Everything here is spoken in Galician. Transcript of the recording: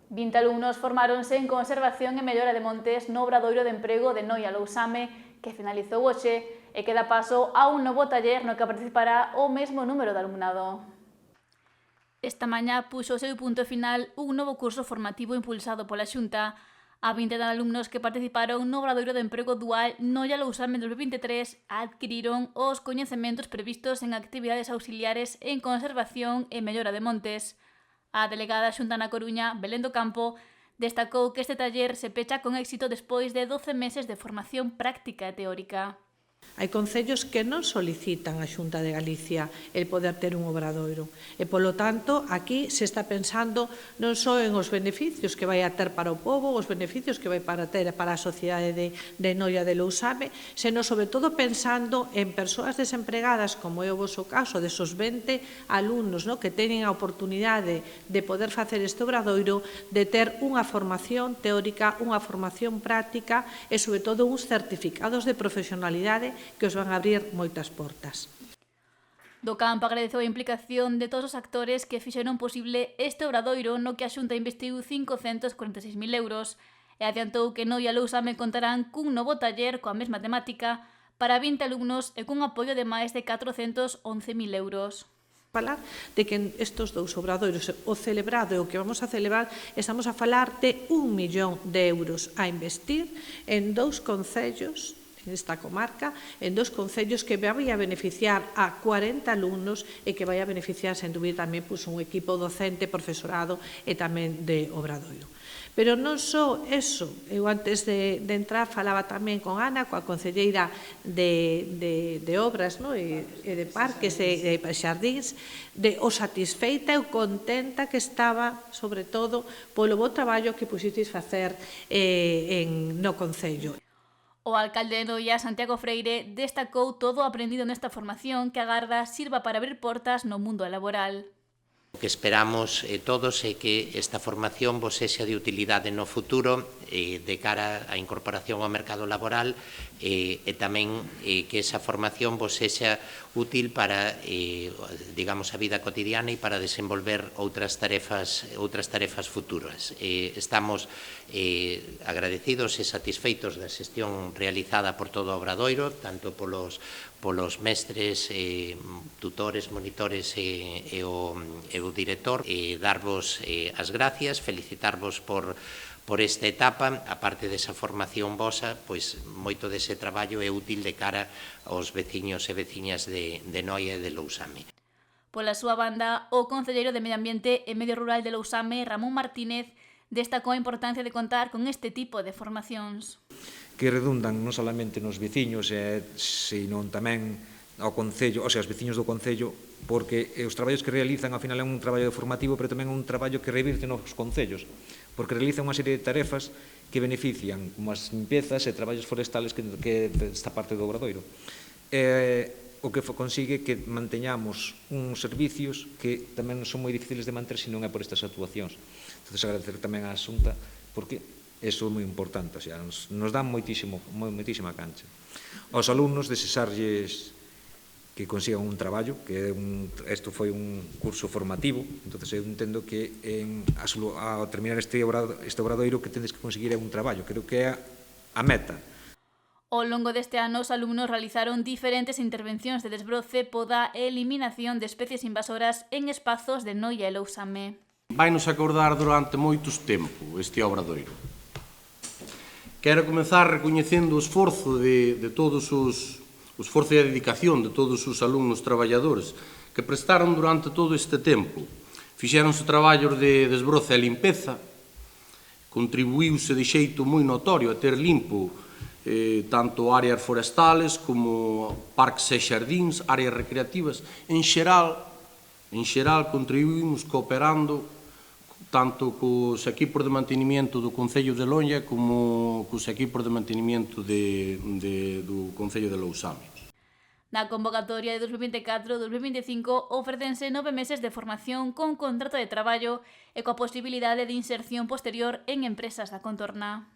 20 alumnos formáronse en conservación e mellora de montes no Obradoiro de Emprego de Noia Lousame, que finalizou hoxe e que dá paso a un novo taller no que participará o mesmo número de alumnado. Esta mañá puxo o seu punto final un novo curso formativo impulsado pola Xunta. A 20 de alumnos que participaron no Obradoiro de Emprego Dual Noia Lousame 2023 adquiriron os coñecementos previstos en actividades auxiliares en conservación e mellora de montes. A delegada xunta na Coruña, Belén do Campo, destacou que este taller se pecha con éxito despois de 12 meses de formación práctica e teórica. Hai concellos que non solicitan á Xunta de Galicia el poder ter un obradoiro e, polo tanto, aquí se está pensando non só en os beneficios que vai a ter para o pobo, os beneficios que vai para ter para a sociedade de Noia de Lousame, senón, sobre todo, pensando en persoas desempregadas, como é o voso caso, desos 20 alumnos que teñen a oportunidade de poder facer este obradoiro, de ter unha formación teórica, unha formación práctica e, sobre todo, uns certificados de profesionalidade que os van a abrir moitas portas. Do Campo agradeceu a implicación de todos os actores que fixeron posible este obradoiro no que a Xunta investiu 546.000 euros e adiantou que Noia Lousame contarán cun novo taller coa mesma temática para 20 alumnos e cun apoio de máis de 411.000 euros. Falar de que estes dous obradoiros, o celebrado e o que vamos a celebrar, estamos a falar de 1 millón de euros a investir en dous concellos nesta comarca, en dos concellos que vai a beneficiar a 40 alumnos e que vai a beneficiar, sen dúbida, tamén un equipo docente, profesorado e tamén de obradoiro. Pero non só eso, eu antes de entrar falaba tamén con Ana, coa concelleira de obras e de parques e de xardíns, de o satisfeita e o contenta que estaba, sobre todo, polo bo traballo que puxistes facer no concello. O alcalde de Noia, Santiago Freire, destacou todo o aprendido nesta formación que agarda sirva para abrir portas no mundo laboral. O que esperamos todos é que esta formación vos sexa de utilidade no futuro de cara á incorporación ao mercado laboral e tamén que esa formación vos sexa útil para, digamos, a vida cotidiana e para desenvolver outras tarefas futuras. Estamos agradecidos e satisfeitos da xestión realizada por todo o Obradoiro, tanto polos mestres, tutores, monitores e o director, darvos as gracias, felicitarvos por esta etapa. A parte desa formación vosa, pois moito dese traballo é útil de cara aos veciños e veciñas de Noia e de Lousame. Pola súa banda, o concelleiro de Medio Ambiente e Medio Rural de Lousame, Ramón Martínez, destacou a importancia de contar con este tipo de formacións. Que redundan non solamente nos veciños, senón tamén ao Concello, os veciños do Concello, porque os traballos que realizan, ao final, é un traballo formativo, pero tamén é un traballo que revirte nos concellos, porque realizan unha serie de tarefas que benefician, como as limpiezas e traballos forestales que esta parte do Obradoiro. O que consigue que manteñamos uns servicios que tamén son moi difíciles de manter se non é por estas actuacións. Entón, agradecer tamén á Xunta, porque iso é moi importante, nos dan moitísima cancha. Aos alumnos, desexarlles que consigan un traballo, que isto foi un curso formativo, entón eu entendo que ao terminar este obradoiro que tendes que conseguir é un traballo, creo que é a meta. Ao longo deste ano, os alumnos realizaron diferentes intervencións de desbroce, poda e eliminación de especies invasoras en espazos de Noia e Lousame. Vainos acordar durante moitos tempo este obradoiro. Quero comezar recoñecendo o esforzo de todos o esforzo e a dedicación de todos os alumnos traballadores que prestaron durante todo este tempo. Fixéronse traballos de desbroce e limpeza, contribuíuse de xeito moi notorio a ter limpo tanto áreas forestales como parques e xardíns, áreas recreativas. En xeral contribuímos cooperando tanto cos equipos de mantenimiento do Concello de Loña como cos equipos de mantenimiento do Concello de Lousame. Na convocatoria de 2024-2025 ofrécense 9 meses de formación con contrato de traballo e coa posibilidade de inserción posterior en empresas da contorna.